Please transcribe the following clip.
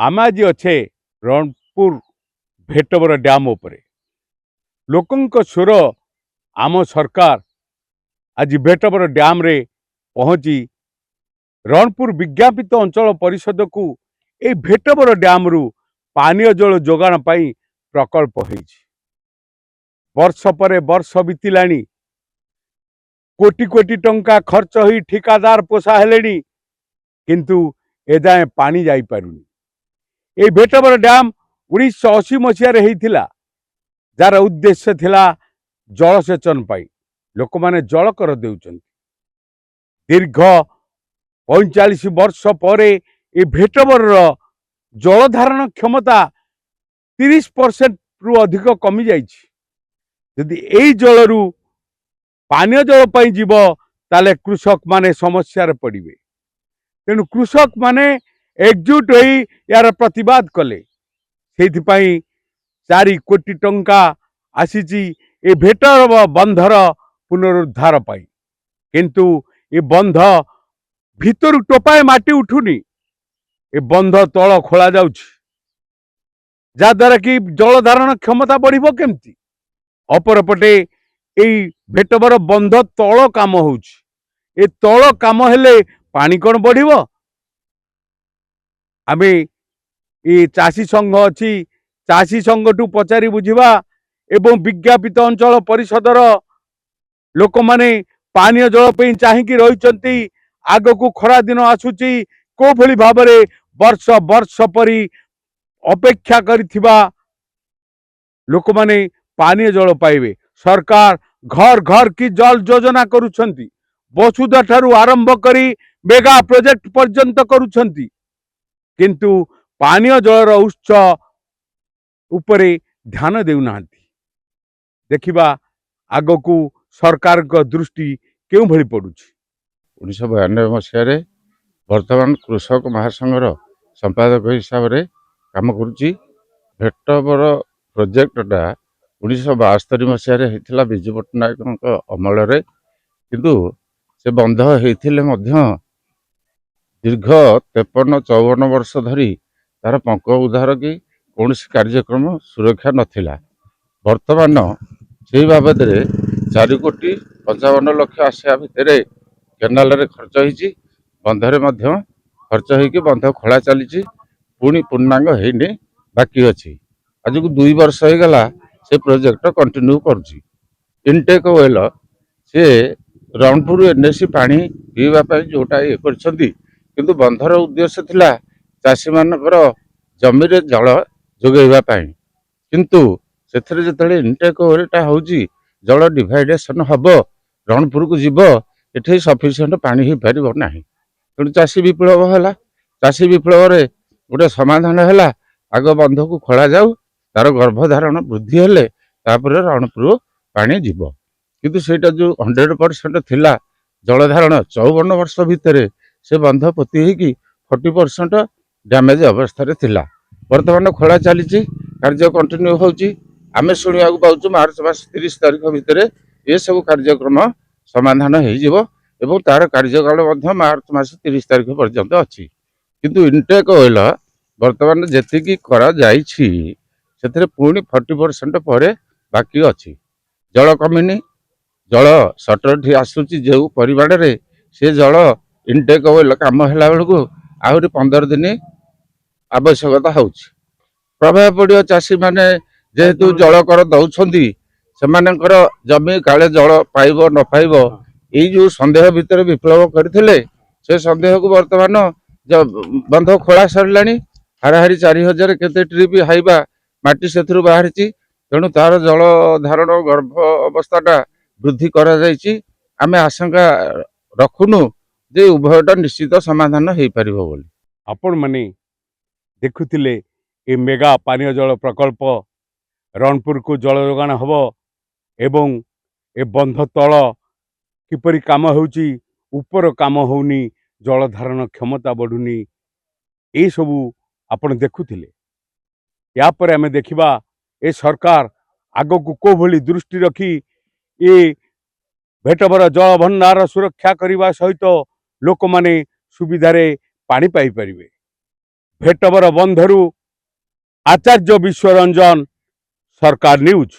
आमे आज अच्छे रणपुर भेटबर डैम उपरे लोकंक स्वर आम सरकार आज भेटबर डैम रे पहुंची रणपुर विज्ञापित अंचल परिषद को ए भेटबर डैम रु पानीय जल जोगाण पाई प्रकल्प होईछि। वर्ष पर वर्ष बीतिलाणी कोटी कोटी टंका खर्च होई ठिकादार पोषा हेलेनी किंतु एजाए पानी जाई पारुनी। ए भेटबर डैम 1980 मसीह होता जार उद्देश्य थिला जलसेचन पाई लोक माने जल कर देउछन। दीर्घ 45 वर्ष पर ए भेटबर जल धारण क्षमता 30% रु अधिक कमी जाइछि। यदि एई जलरू पानीय जल पाई जीव ताले कृषक माने समस्या पड़िबे। तेणु कृषक माने एकजुट होई यार प्रतिवाद कले। सेथिपाई 4 कोटी टंका आसीची ए भेटर बंधर पुनरुद्धार पाई किंतु ए बंध भितर टोपाए माटी उठुनी। ए बंध तल खोला जाउछि जाद्वारा कि जल धारण क्षमता बढ़िबो केमती। अपरपटे एई भेटबर बंध तल काम होउछि। ए तल काम हेले पानी कोन बढ़िबो। आमे ए चाषी संघ अछि चाषी संघ टू पचारि बुझिबा एवं विज्ञापित अंचल परिषदर लोक माने पानीय जल पे चाहिकी रहिचंती। आग को खरा दिन आसुची को भली भाबरे वर्ष वर्ष परी अपेक्षा करिथिबा लोक माने पानीय जल पाइबे। सरकार घर घर की जल योजना करुछंती। वसुधा ठारू आरंभ करी मेगा प्रोजेक्ट पर्यंत करुछंती किंतु पानीय जलर उत्स उपरे ध्यान देउनांती। देखिबा आग को सरकार को दृष्टि केउ भली पड़ुछि। 1992 मसीह वर्तमान कृषक महासंघर संपादक हिसाब से काम करुच्ची। भेटबर प्रोजेक्टा 1972 मसीह होता विजु पट्टनायक अमल किंतु से बंध होते दीर्घ 53-54 वर्ष धरी तार पंक उद्धार की कौन कार्यक्रम सुरक्षा नथिला। वर्तमान से बाबद 4 कोटी 55 लक्ष आसिया भितर केनाल रे खर्च होईची। बंधरे मध्य खर्च होईकी बंध खोला चली पुणी पूर्णांग होईनी बाकी अच्छी। आज को 2 वर्ष हो गला से प्रोजेक्ट कंटिन्यू करुच्ची। इनटेक वेल से रणपुर एनएसी पानी पीवाई जोटा ये किंतु बंधर उद्देश्य थिला चाषी मानकर जमी रे जल जोगेवाई किंतु से जो इनटेक वेलटा होची जल डिवाइडेसन हम रणपुर को जीव एठे सफिसीयंट पानी हो पार ना। तेणु चाषी विप्लव है। चाषी विप्लव गोटे समाधान है आग बंध को खोला जाऊ तार गर्भधारण वृद्धि हेले तापर रणपुर पानी जीव किंतु सेटा जो 100% थिला जल धारण 54 वर्ष भितर से बंध पोती होगी 40% डैमेज अवस्था थिला। वर्तमान खोला चली कार्य कंटिन्यू होची। आमे शुणा पाऊँ मार्च मास 30 तारीख भितर ये सब कार्यक्रम समाधान हो तार कार्यकाल मार्च मास 30 तारीख पर्यंत अच्छी। किंतु इनटेक वेल वर्तमान जी करा से पुणी 40% पर बाकी अच्छी। जल कमिनी जल सटरठी आसूची जो परिमाण रे से जल इनटेक वेल काम है बेलू आहरी 15 दिन आवश्यकता हो प्रभाव पड़ो। चाषी माने जेहेतु जल कर दौरान से जमी काले जल पाइब न पाइब ये जो संदेह भितर विप्लव करते से संदेह को वर्तमान बंध खोला सरला हाराहारी 4000 केते ट्रिप हाइबा माटी से बाहर तेणु तार जल धारण गर्भ अवस्थाटा वृद्धि करा जायछि। आमे आशंका रखुनु जे उभयटा निश्चित समाधान हो पार बोली। आपण माने देखुथिले ए मेगा पानीय जल प्रकल्प रणपुर को जल जोगाण हब एवं ए बंध तल किपरि काम होउची ऊपर काम होउनी जल धारण क्षमता बढ़ुनी ए सबू आपण देखुथिले। या पर आमे देखिबा ए सरकार आग को को भली दृष्टि रखी ए भेटबर जल भंडार सुरक्षा करने सहित लोक माने सुविधारे पानी पाई परिबे। ଭେଟବର ବନ୍ଧରୁ ଆଚାର୍ଯ୍ୟ ବିଶ୍ୱରଞ୍ଜନ ସରକାର ନ୍ୟୁଜ୍।